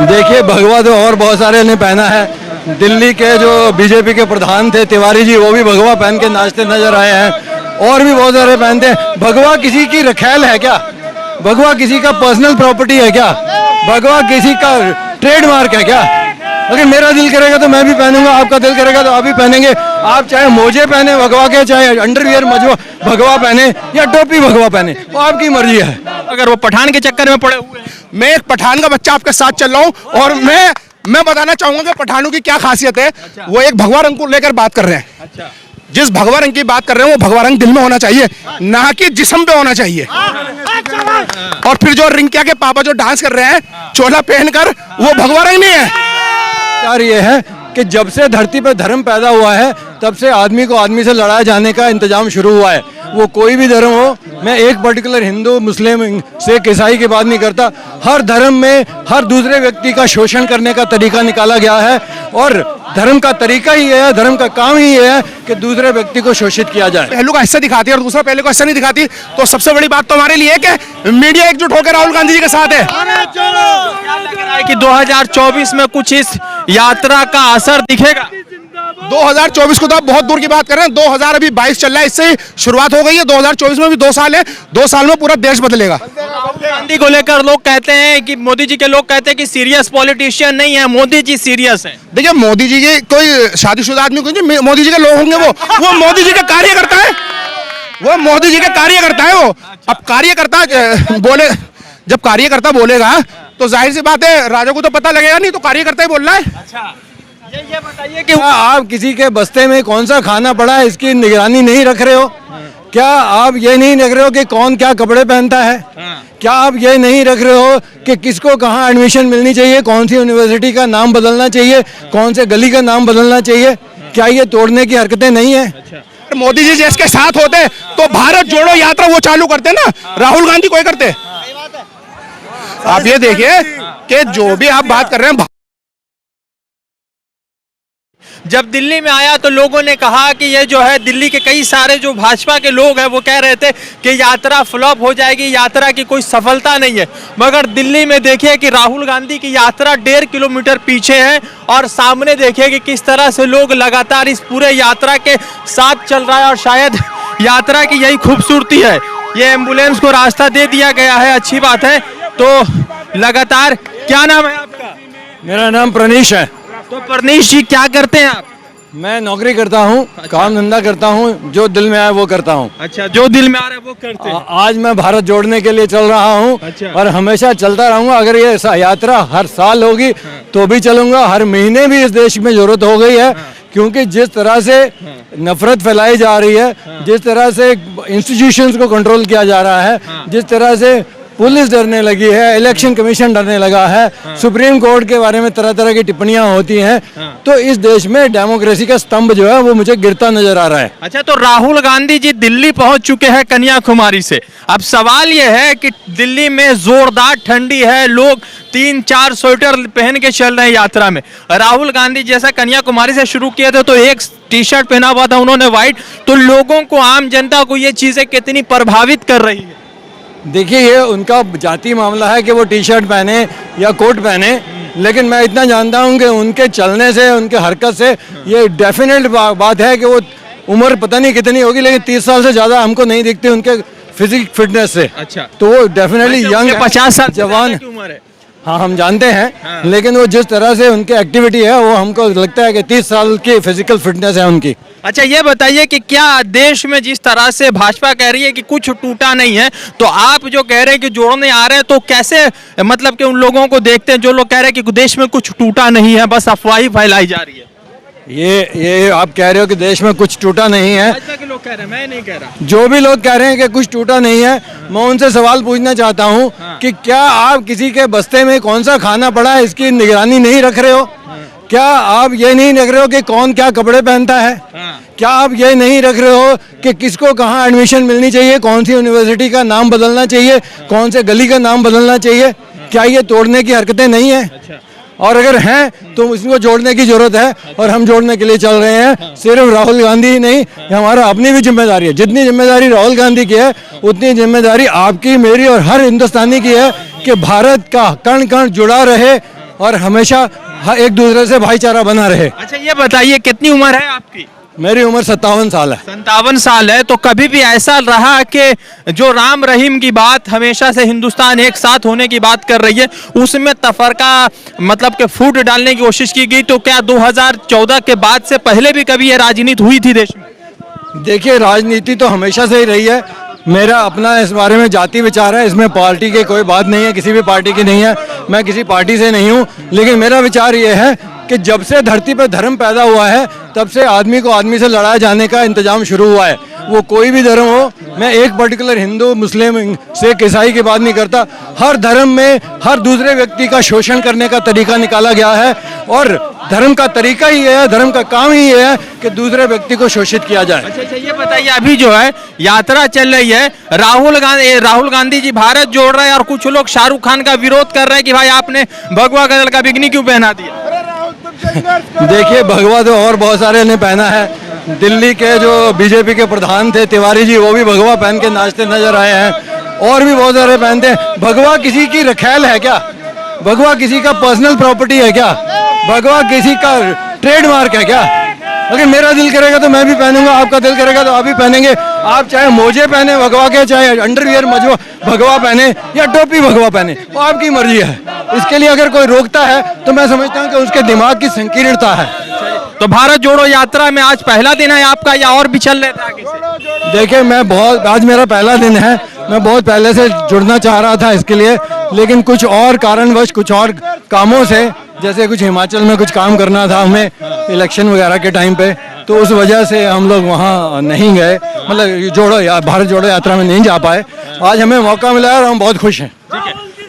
देखिए भगवा तो और बहुत सारे ने पहना है। दिल्ली के जो बीजेपी के प्रधान थे तिवारी जी, वो भी भगवा पहन के नाचते नजर आए हैं और भी बहुत सारे पहनते हैं। भगवा किसी की रखेल है क्या? भगवा किसी का पर्सनल प्रॉपर्टी है क्या? भगवा किसी का ट्रेडमार्क है क्या? अगर मेरा दिल करेगा तो मैं भी पहनूंगा, आपका दिल करेगा तो आप भी पहनेंगे। आप चाहे मोजे पहने भगवा के, चाहे अंडरवियर भगवा पहने या टोपी भगवा पहने, वो आपकी मर्जी है। अगर वो पठान के चक्कर में पड़े हुए हैं। मैं एक पठान का बच्चा आपके साथ चल रहा हूँ और मैं बताना चाहूंगा कि पठानों की क्या खासियत है। वो एक भगवा रंग को लेकर बात कर रहे हैं। जिस भगवा रंग की बात कर रहे हैं वो भगवा रंग दिल में होना चाहिए, ना कि जिस्म पे होना चाहिए। और फिर जो रिंकिया के पापा जो डांस कर रहे हैं चोला पहनकर, वो भगवा रंग नहीं है यार। ये है कि जब से धरती पर धर्म पैदा हुआ है तब से आदमी को आदमी से लड़ाए जाने का इंतजाम शुरू हुआ है। वो कोई भी धर्म हो, मैं एक पर्टिकुलर हिंदू मुस्लिम सिख ईसाई की बात नहीं करता। हर धर्म में हर दूसरे व्यक्ति का शोषण करने का तरीका निकाला गया है और धर्म का तरीका ही है, धर्म का काम ही है कि दूसरे व्यक्ति को शोषित किया जाए। पहलू का हिस्सा दिखाती है और दूसरा पहलू का हिस्सा नहीं दिखाती। तो सबसे बड़ी बात तो हमारे लिए है कि मीडिया एकजुट होकर राहुल गांधी जी के साथ है। कि 2024 में कुछ इस यात्रा का असर दिखेगा। 2024 को तो आप बहुत दूर की बात कर रहे हैं। 2022 चल रहा है, इससे ही शुरुआत हो गई है। 2024 में भी 2 साल है, 2 साल में पूरा देश बदलेगा। राहुल गांधी को लेकर लोग कहते हैं कि मोदी जी के लोग कहते हैं कि सीरियस पॉलिटिशियन नहीं है, मोदी जी सीरियस हैं। देखिए मोदी जी के कोई शादीशुदा आदमी कोई मोदी जी के लोग होंगे, वो मोदी जी के कार्यकर्ता है। वो मोदी जी के कार्यकर्ता है। वो अब कार्यकर्ता बोले, जब कार्यकर्ता बोलेगा तो जाहिर सी बात है राजा को तो पता लगेगा, नहीं तो कार्यकर्ता ही बोल रहा है। अच्छा, ये बताइए कि क्या आप किसी के बस्ते में कौन सा खाना पड़ा है इसकी निगरानी नहीं रख रहे हो? क्या आप ये नहीं रख रहे हो कि कौन क्या कपड़े पहनता है? क्या आप ये नहीं रख रहे हो कि किसको कहाँ एडमिशन मिलनी चाहिए, कौन सी यूनिवर्सिटी का नाम बदलना चाहिए, कौन से गली का नाम बदलना चाहिए? क्या ये तोड़ने की हरकतें नहीं है? मोदी जी जिसके साथ होते तो भारत जोड़ो यात्रा वो चालू करते ना, राहुल गांधी कोई करते। आप ये देखिए कि जो भी आप बात कर रहे हैं, जब दिल्ली में आया तो लोगों ने कहा कि ये जो है दिल्ली के कई सारे जो भाजपा के लोग हैं वो कह रहे थे कि यात्रा फ्लॉप हो जाएगी, यात्रा की कोई सफलता नहीं है। मगर दिल्ली में देखिए कि राहुल गांधी की यात्रा 1.5 किलोमीटर पीछे है और सामने देखिए कि किस तरह से लोग लगातार इस पूरे यात्रा के साथ चल रहा है। और शायद यात्रा की यही खूबसूरती है, ये एम्बुलेंस को रास्ता दे दिया गया है, अच्छी बात है। तो लगातार, क्या नाम है आपका? मेरा नाम प्रणीश है। तो प्रणीश जी क्या करते हैं आप? मैं नौकरी करता हूँ, काम धंधा करता हूँ, जो दिल में आए वो करता हूँ। अच्छा, जो दिल में आ रहा है वो करते हैं। आज मैं भारत जोड़ने के लिए चल रहा हूँ। अच्छा। और हमेशा चलता रहूंगा। अगर ये यात्रा हर साल होगी तो भी चलूंगा, हर महीने भी इस देश में जरूरत हो गई है। क्योंकि जिस तरह से नफरत फैलाई जा रही है, जिस तरह से इंस्टीट्यूशंस को कंट्रोल किया जा रहा है, जिस तरह से पुलिस डरने लगी है, इलेक्शन कमीशन डरने लगा है, सुप्रीम कोर्ट के बारे में तरह तरह की टिप्पणियां होती हैं, तो इस देश में डेमोक्रेसी का स्तंभ जो है वो मुझे गिरता नजर आ रहा है। अच्छा, तो राहुल गांधी जी दिल्ली पहुंच चुके हैं कन्याकुमारी से। अब सवाल ये है कि दिल्ली में जोरदार ठंडी है, लोग 3-4 स्वेटर पहन के चल रहे हैं यात्रा में। राहुल गांधी जैसा कन्याकुमारी से शुरू किए थे तो एक टी-शर्ट पहना हुआ था उन्होंने व्हाइट। तो लोगों को, आम जनता को ये चीजें कितनी प्रभावित कर रही है? देखिए, ये उनका जाति मामला है कि वो टी शर्ट पहने या कोट पहने, लेकिन मैं इतना जानता हूँ कि उनके चलने से, उनके हरकत से ये डेफिनेट बात है कि वो उम्र पता नहीं कितनी होगी, लेकिन 30 साल से ज़्यादा हमको नहीं दिखती उनके फिजिक फिटनेस से। अच्छा, तो वो डेफिनेटली यंग, 50 साल जवान की उम्र है। हाँ, हम जानते हैं। लेकिन वो जिस तरह से उनकी एक्टिविटी है वो हमको लगता है कि 30 साल की फिजिकल फिटनेस है उनकी। अच्छा, ये बताइए कि क्या देश में जिस तरह से भाजपा कह रही है कि कुछ टूटा नहीं है, तो आप जो कह रहे हैं कि जोड़ने आ रहे हैं, तो कैसे मतलब कि उन लोगों को देखते हैं जो लोग कह रहे हैं कि देश में कुछ टूटा नहीं है, बस अफवाही फैलाई जा रही है? ये आप कह रहे हो कि देश में कुछ टूटा नहीं है। भाजपा के लोग कह रहे हैं, मैं नहीं कह रहा। जो भी लोग कह रहे हैं कि कुछ टूटा नहीं है, मैं उनसे सवाल पूछना चाहता हूं कि क्या आप किसी के बस्ते में कौन सा खाना पड़ा है इसकी निगरानी नहीं रख रहे हो? क्या आप ये नहीं रख रहे हो कि कौन क्या कपड़े पहनता है? क्या आप ये नहीं रख रहे हो कि किसको कहाँ एडमिशन मिलनी चाहिए, कौन सी यूनिवर्सिटी का नाम बदलना चाहिए, कौन से गली का नाम बदलना चाहिए? क्या ये तोड़ने की हरकतें नहीं है? और अगर हैं तो इसको जोड़ने की जरूरत है और हम जोड़ने के लिए चल रहे हैं। सिर्फ राहुल गांधी ही नहीं, हमारा अपनी भी जिम्मेदारी है। जितनी जिम्मेदारी राहुल गांधी की है उतनी जिम्मेदारी आपकी, मेरी और हर हिंदुस्तानी की है कि भारत का कण कण जुड़ा रहे और हमेशा एक दूसरे से भाईचारा बना रहे। अच्छा ये बताइए कितनी उम्र है आपकी? मेरी उम्र 57 साल है। 57 साल है। तो कभी भी ऐसा रहा कि जो राम रहीम की बात हमेशा से हिंदुस्तान एक साथ होने की बात कर रही है, उसमें तफरका मतलब कि फूट डालने की कोशिश की गई? तो क्या 2014 के बाद से पहले भी कभी ये राजनीति हुई थी देश में? देखिए, राजनीति तो हमेशा से ही रही है। मेरा अपना इस बारे में जाति विचार है, इसमें पार्टी की कोई बात नहीं है, किसी भी पार्टी की नहीं है, मैं किसी पार्टी से नहीं हूँ। लेकिन मेरा विचार ये है कि जब से धरती पर धर्म पैदा हुआ है तब से आदमी को आदमी से लड़ाया जाने का इंतजाम शुरू हुआ है, वो कोई भी धर्म हो। मैं एक पर्टिकुलर हिंदू, मुस्लिम, सिख, ईसाई की बात नहीं करता। हर धर्म में हर दूसरे व्यक्ति का शोषण करने का तरीका निकाला गया है और धर्म का तरीका ही ये है, धर्म का काम ही ये है कि दूसरे व्यक्ति को शोषित किया जाए। अच्छा ये बताइए, अभी जो है यात्रा चल रही है, राहुल गांधी जी भारत जोड़ रहे हैं और कुछ लोग शाहरुख खान का विरोध कर रहे हैं कि भाई आपने भगवा कलर का बिकनी क्यों पहना दिया? देखिए, भगवा तो और बहुत सारे ने पहना है। दिल्ली के जो बीजेपी के प्रधान थे तिवारी जी, वो भी भगवा पहन के नाचते नजर आए हैं और भी बहुत सारे पहनते हैं। भगवा किसी की रखैल है क्या? भगवा किसी का पर्सनल प्रॉपर्टी है क्या? भगवा किसी का ट्रेडमार्क है क्या? अगर मेरा दिल करेगा तो मैं भी पहनूंगा, आपका दिल करेगा तो आप भी पहनेंगे। आप चाहे मोजे पहने भगवा के, चाहे अंडरवियर भगवा पहने या टोपी भगवा पहने, वो आपकी मर्जी है। इसके लिए अगर कोई रोकता है तो मैं समझता हूँ कि उसके दिमाग की संकीर्णता है। तो भारत जोड़ो यात्रा में आज पहला दिन है आपका या और भी चल रहे थे आगे से? देखिए, आज मेरा पहला दिन है। मैं बहुत पहले से जुड़ना चाह रहा था इसके लिए, लेकिन कुछ और कारणवश, कुछ और कामों से, जैसे कुछ हिमाचल में कुछ काम करना था हमें इलेक्शन वगैरह के टाइम पे, तो उस वजह से हम लोग वहाँ नहीं गए, मतलब भारत जोड़ो यात्रा में नहीं जा पाए। आज हमें मौका मिला और हम बहुत खुश हैं।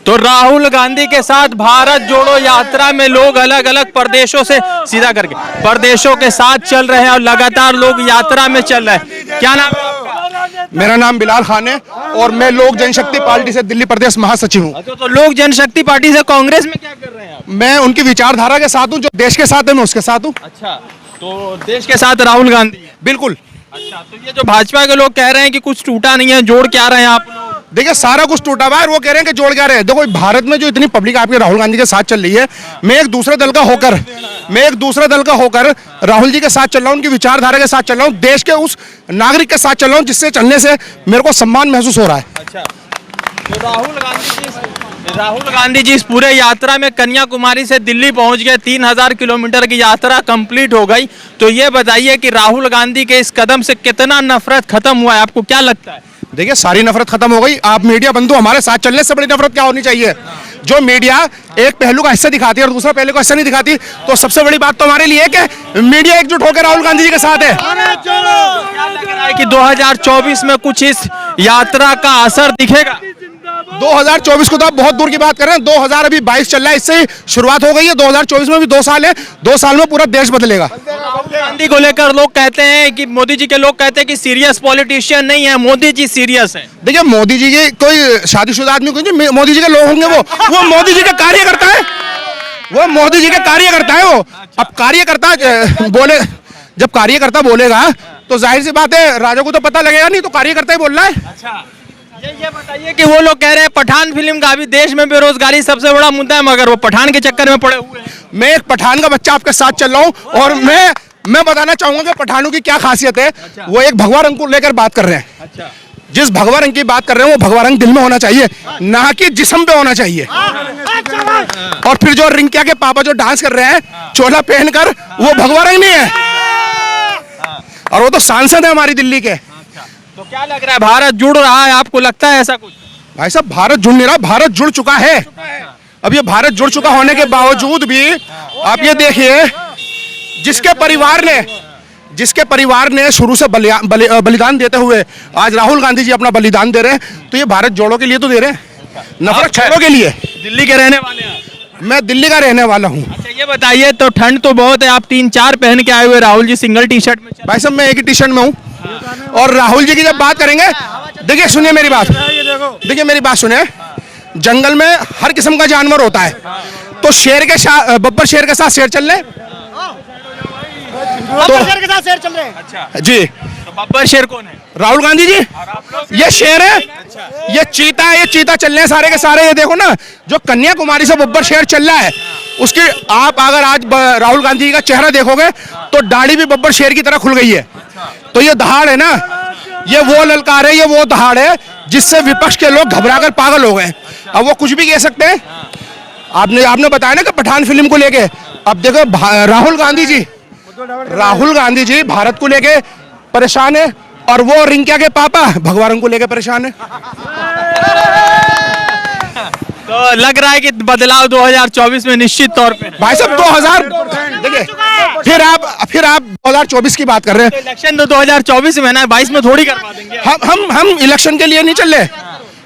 तो राहुल गांधी के साथ भारत जोड़ो यात्रा में लोग अलग अलग प्रदेशों से सीधा करके प्रदेशों के साथ चल रहे हैं और लगातार लोग यात्रा में चल रहे हैं। क्या नाम है आपका? मेरा नाम बिलाल खान है और मैं लोक जनशक्ति पार्टी से दिल्ली प्रदेश महासचिव हूँ। तो लोक जनशक्ति पार्टी से कांग्रेस में क्या कर रहे हैं आप? मैं उनकी विचारधारा के साथ हूँ, जो देश के साथ है मैं उसके साथ हूँ। अच्छा, तो देश के साथ राहुल गांधी है। बिल्कुल। अच्छा, तो ये जो भाजपा के लोग कह रहे हैं कि कुछ टूटा नहीं है, जोड़ क्या रहे हैं आप लोग? देखिए, सारा कुछ टूटा हुआ है और वो कह रहे हैं कि जोड़ क्या रहे हैं। देखो, भारत में जो इतनी पब्लिक आपके राहुल गांधी के साथ चल रही है, मैं एक दूसरे दल का होकर राहुल जी के साथ चल रहा हूँ, उनकी विचारधारा के साथ चल रहा हूँ, देश के उस नागरिक के साथ चल रहा हूँ जिससे चलने से मेरे को सम्मान महसूस हो रहा है। अच्छा, तो राहुल गांधी जी इस पूरे यात्रा में कन्याकुमारी से दिल्ली पहुंच गए। 3000 किलोमीटर की यात्रा कंप्लीट हो गई। तो ये बताइए कि राहुल गांधी के इस कदम से कितना नफरत खत्म हुआ है, आपको क्या लगता है? देखिए, सारी नफरत खत्म हो गई। आप मीडिया बंधु हमारे साथ चलने से बड़ी नफरत क्या होनी चाहिए? जो मीडिया एक पहलू का हिस्सा दिखाती है और दूसरा पहलू का हिस्सा नहीं दिखाती, तो सबसे बड़ी बात तो हमारे लिए है कि मीडिया एकजुट होकर राहुल गांधी जी के साथ है। क्या लग रहा है कि 2024 में कुछ इस यात्रा का असर दिखेगा? 2024 को तो आप बहुत दूर की बात कर रहे हैं। 2022 चल रहा है, इससे ही शुरुआत हो गई है। 2024 में भी 2 साल है, 2 साल में पूरा देश बदलेगा। राहुल गांधी को लेकर लोग कहते हैं कि मोदी जी के लोग कहते हैं कि सीरियस पॉलिटिशियन नहीं है, मोदी जी सीरियस है। देखिए, मोदी जी के कोई शादीशुदा आदमी कोई मोदी जी के लोग होंगे, वो मोदी जी का कार्यकर्ता है, वो मोदी जी का कार्यकर्ता है। वो अब कार्यकर्ता बोले, जब कार्यकर्ता बोलेगा तो जाहिर सी बात है राजा को तो पता लगेगा, नहीं तो कार्यकर्ता ही बोल रहा है। अच्छा, ये बताइए कि वो लोग कह रहे हैं पठान फिल्म का अभी देश में बेरोजगारी सबसे बड़ा मुद्दा है, मगर वो पठान के चक्कर में पड़े हुए हैं। मैं एक पठान का बच्चा आपके साथ चल रहा हूँ और मैं बताना चाहूंगा कि पठानों की क्या खासियत है। अच्छा। वो एक भगवा रंग को लेकर बात कर रहे हैं। अच्छा, जिस भगवा रंग की बात कर रहे हैं वो भगवा रंग दिल में होना चाहिए, ना कि जिस्म पे होना चाहिए। और फिर जो रिंकिया के पापा जो डांस कर रहे हैं चोला पहनकर, वो भगवा रंग नहीं है, और वो तो सांसद है हमारी दिल्ली के। तो क्या लग रहा है, भारत जुड़ रहा है? आपको लगता है ऐसा कुछ? भाई साहब, भारत जुड़ नहीं रहा, भारत जुड़ चुका है। अब ये भारत जुड़ चुका होने के बावजूद भी आप ये देखिए, जिसके परिवार ने शुरू से बलिदान देते हुए आज राहुल गांधी जी अपना बलिदान दे रहे हैं, तो ये भारत जोड़ो के लिए तो दे रहे हैं, नफरत छोड़ो के लिए। दिल्ली के रहने वाले हैं? मैं दिल्ली का रहने वाला हूँ। अच्छा, ये बताइए, तो ठंड तो बहुत है, आप 3-4 पहन के आए हुए, Rahul ji single T shirt में। भाई साहब, मैं एक ही टी शर्ट में हूँ। और राहुल जी की जब बात करेंगे, देखिए सुनिए मेरी बात, सुनिए। जंगल में हर किस्म का जानवर होता है, तो बब्बर शेर के साथ शेर चल रहे, बब्बर शेर के साथ शेर चल रहे हैं। अच्छा जी। तो बब्बर शेर कौन है? राहुल गांधी जी ये शेर है, ये चीता है, ये चीता चल रहे हैं सारे के सारे। ये देखो ना, जो कन्याकुमारी से बब्बर शेर चल रहा है, उसकी आप अगर आज राहुल गांधी जी का चेहरा देखोगे तो दाढ़ी भी बब्बर शेर की तरह खुल गई है। तो ये दहाड़ है ना, ये वो ललकार है, ये वो दहाड़ है जिससे विपक्ष के लोग घबराकर पागल हो गए। अब वो कुछ भी कह सकते हैं। आपने बताया ना कि पठान फिल्म को लेके, अब देखो राहुल गांधी जी भारत को लेके परेशान है, और वो रिंकिया के पापा भगवान को लेके परेशान है। तो लग रहा है कि बदलाव 2024 में निश्चित तौर पे। भाई साहब 2000 देखिए, फिर आप 2024 की बात कर रहे हैं। इलेक्शन तो 2024 में ना, 22 में थोड़ी करवा देंगे। हम इलेक्शन के लिए नहीं चल रहे,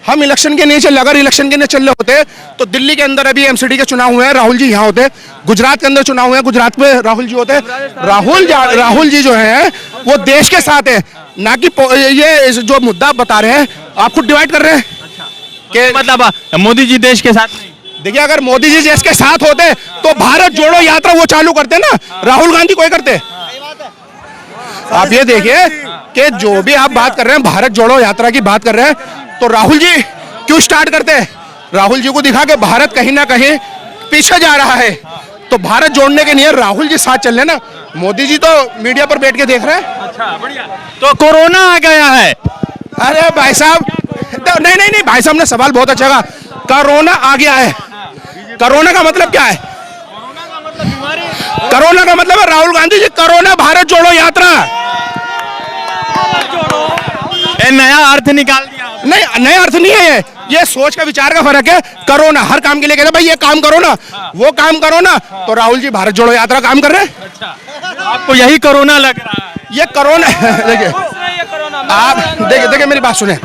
हम इलेक्शन के नहीं चल रहे। अगर इलेक्शन के लिए चल रहे होते तो दिल्ली के अंदर अभी एमसीडी के चुनाव हुए हैं, राहुल जी यहाँ होते। गुजरात के अंदर चुनाव हुए हैं, गुजरात में राहुल जी होते। राहुल जी जो है वो देश के साथ है, ना कि ये जो मुद्दा बता रहे हैं आप खुद डिवाइड कर रहे हैं कि मतलब मोदी जी देश के साथ नहीं। देखिए, अगर मोदी जी देश के साथ होते तो भारत जोड़ो यात्रा वो चालू करते ना, राहुल गांधी कोई करते। आप ये देखिए कि जो भी आप बात कर रहे हैं, भारत जोड़ो यात्रा की बात कर रहे हैं, तो राहुल जी क्यों स्टार्ट करते हैं? राहुल जी को दिखा के भारत कहीं ना कहीं पीछे जा रहा है, तो भारत जोड़ने के लिए राहुल जी साथ चल रहे ना। मोदी जी तो मीडिया पर बैठ के देख रहे हैं। अच्छा, बढ़िया। तो कोरोना आ गया है। अरे भाई साहब, नहीं भाई साहब ने सवाल बहुत अच्छा कहा। कोरोना आ गया है, कोरोना का मतलब क्या है? कोरोना का मतलब है राहुल गांधी जी कोरोना भारत जोड़ो यात्रा। नया अर्थ निकाल दिया। नहीं, नया अर्थ नहीं है ये सोच का विचार का फर्क है। करो ना, हर काम के लिए कहते भाई ये काम करो ना, वो काम करो ना, तो राहुल जी भारत जोड़ो यात्रा काम कर रहे हैं। अच्छा, आपको यही कोरोना लग रहा है? ये कोरोना देखिए, आप देखिए मेरी बात सुने।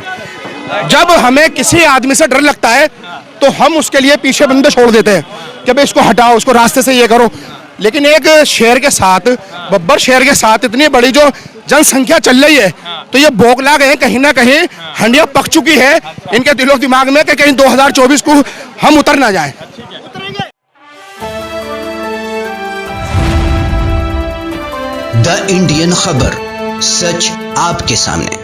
जब हमें किसी आदमी से डर लगता है तो हम उसके लिए पीछे बंदे छोड़ देते हैं कि भाई इसको हटाओ, उसको रास्ते से ये करो। लेकिन एक शेर के साथ, बब्बर शेर के साथ इतनी बड़ी जो जनसंख्या चल रही है, तो ये बौखला गए कहीं ना कहीं, हंडिया पक चुकी है इनके दिलो दिमाग में कि कहीं 2024 को हम उतर ना जाएं। द इंडियन खबर, सच आपके सामने।